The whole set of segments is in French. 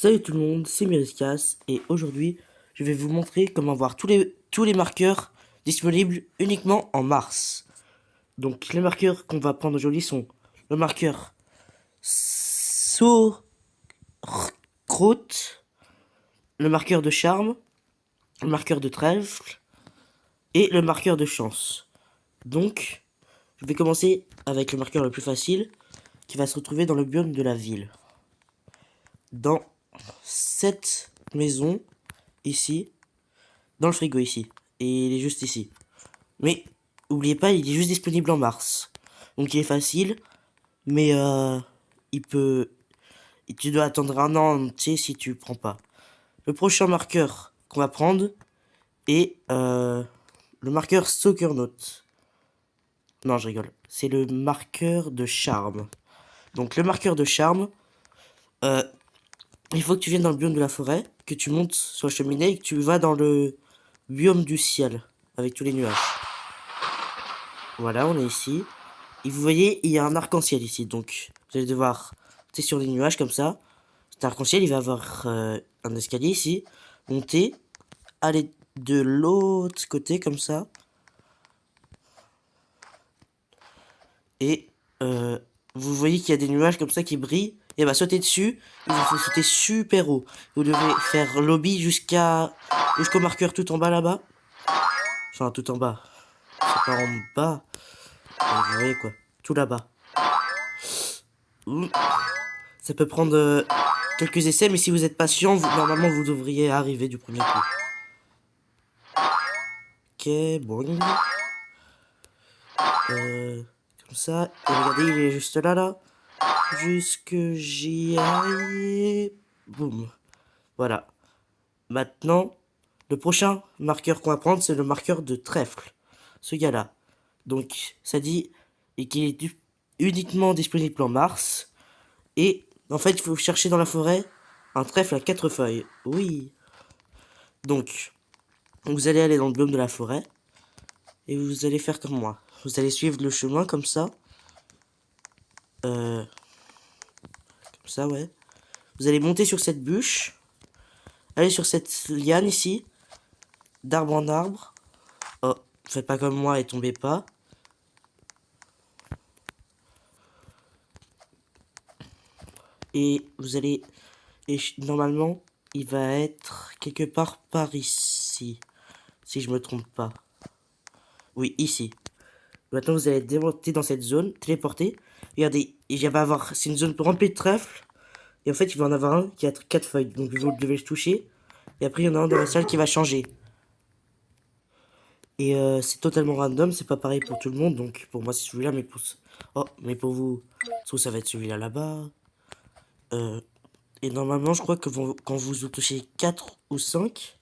Salut tout le monde, c'est Miriscas et aujourd'hui je vais vous montrer comment avoir tous les marqueurs disponibles uniquement en mars. Donc les marqueurs qu'on va prendre aujourd'hui sont le marqueur Sauerkraut, le marqueur de charme, le marqueur de trèfle et le marqueur de chance. Donc je vais commencer avec le marqueur le plus facile qui va se retrouver dans le biome de la ville. Dans cette maison ici, dans le frigo ici. Et il est juste ici. Mais, oubliez pas, il est juste disponible en mars. Donc il est facile, mais il peut... Tu dois attendre un an entier si tu prends pas. Le prochain marqueur qu'on va prendre est le marqueur Soccernote. Non, je rigole. C'est le marqueur de charme. Donc le marqueur de charme, euh, il faut que tu viennes dans le biome de la forêt, que tu montes sur la cheminée et que tu vas dans le biome du ciel, avec tous les nuages. Voilà, on est ici. Et vous voyez, il y a un arc-en-ciel ici. Donc, vous allez devoir, tu sais, sur les nuages comme ça. Cet arc-en-ciel, il va avoir un escalier ici. Monter, aller de l'autre côté comme ça. Et vous voyez qu'il y a des nuages comme ça qui brillent. Et bah, sauter dessus. Il vous faut sauter super haut. Vous devez faire lobby jusqu'au marqueur tout en bas là-bas. Enfin, tout en bas. C'est pas en bas. Vous voyez quoi. Tout là-bas. Ça peut prendre quelques essais, mais si vous êtes patient, normalement vous devriez arriver du premier coup. Ok, bon. Comme ça. Et regardez, il est juste là, là. Jusque j'y aille. Boum. Voilà. Maintenant, le prochain marqueur qu'on va prendre, c'est le marqueur de trèfle. Ce gars-là. Donc, ça dit et qu'il est uniquement disponible en mars. Et en fait, il faut chercher dans la forêt un trèfle à 4 feuilles. Oui. Donc, vous allez aller dans le biome de la forêt. Et vous allez faire comme moi. Vous allez suivre le chemin comme ça. Comme ça, ouais. Vous allez monter sur cette bûche. Allez sur cette liane ici. D'arbre en arbre. Oh, faites pas comme moi et tombez pas. Et vous allez... Et normalement, il va être quelque part par ici. Si je me trompe pas. Oui, ici. Maintenant, vous allez démonter dans cette zone, téléporter. Regardez, il va avoir... C'est une zone remplie de trèfles. Et en fait, il va en avoir un qui a 4 feuilles. Donc, vous devez le toucher. Et après, il y en a un dans la salle qui va changer. Et c'est totalement random, c'est pas pareil pour tout le monde. Donc, pour moi, c'est celui-là, mais pour... Oh, mais pour vous, ça va être celui-là là-bas. Euh, et normalement, je crois que quand vous touchez 4 ou 5,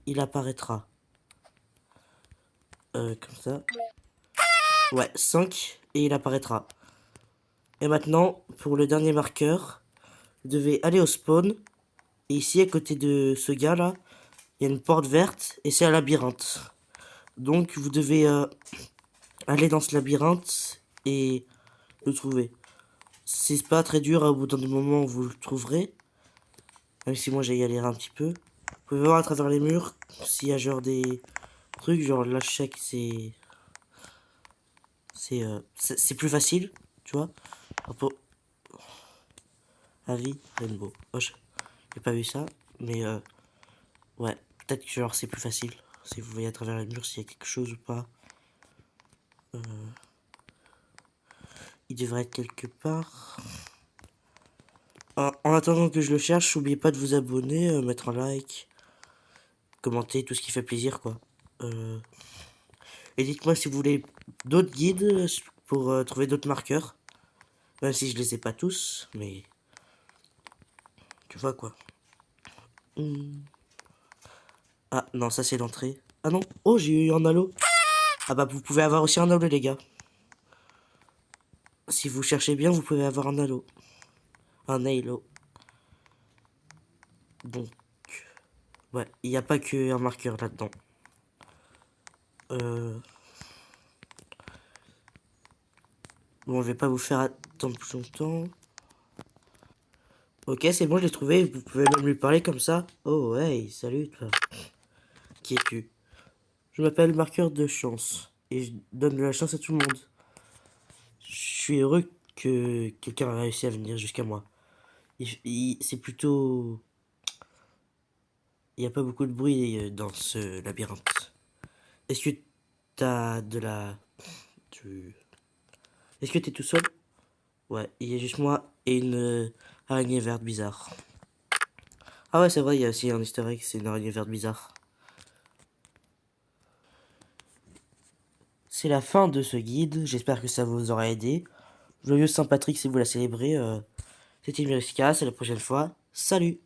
il apparaîtra. Comme ça. Ouais, 5 et il apparaîtra. Et maintenant, pour le dernier marqueur, vous devez aller au spawn. Et ici, à côté de ce gars-là, il y a une porte verte et c'est un labyrinthe. Donc, vous devez aller dans ce labyrinthe et le trouver. C'est pas très dur, au bout d'un moment, vous le trouverez. Même si moi, j'ai galéré un petit peu. Vous pouvez voir à travers les murs s'il y a genre des trucs, genre là, chaque c'est... C'est plus facile, tu vois. Avis, Rainbow. Oh, j'ai pas vu ça, mais ouais, peut-être que genre c'est plus facile. Si vous voyez à travers les murs s'il y a quelque chose ou pas. Euh, il devrait être quelque part. En attendant que je le cherche, n'oubliez pas de vous abonner, mettre un like, commenter, tout ce qui fait plaisir, quoi. Et dites-moi si vous voulez d'autres guides pour trouver d'autres marqueurs. Même si je les ai pas tous, mais tu vois quoi. Ah non, ça c'est l'entrée. Ah non, oh j'ai eu un halo. Ah bah vous pouvez avoir aussi un halo les gars. Si vous cherchez bien, vous pouvez avoir un halo. Un halo. Donc, ouais, il n'y a pas qu'un marqueur là-dedans. Bon, je vais pas vous faire attendre plus longtemps. Ok, c'est bon, je l'ai trouvé. Vous pouvez même lui parler comme ça. Oh, hey, salut, toi. Qui es-tu? Je m'appelle Marqueur de Chance. Et je donne de la chance à tout le monde. Je suis heureux que quelqu'un a réussi à venir jusqu'à moi. C'est plutôt... Il n'y a pas beaucoup de bruit dans ce labyrinthe. Est-ce que t'as de la... tu- Est-ce que t'es tout seul? Ouais, il y a juste moi et une araignée verte bizarre. Ah ouais, c'est vrai, il y a aussi un easter egg, c'est une araignée verte bizarre. C'est la fin de ce guide, j'espère que ça vous aura aidé. Joyeux Saint-Patrick si vous la célébrez. C'était Myriska, c'est la prochaine fois. Salut!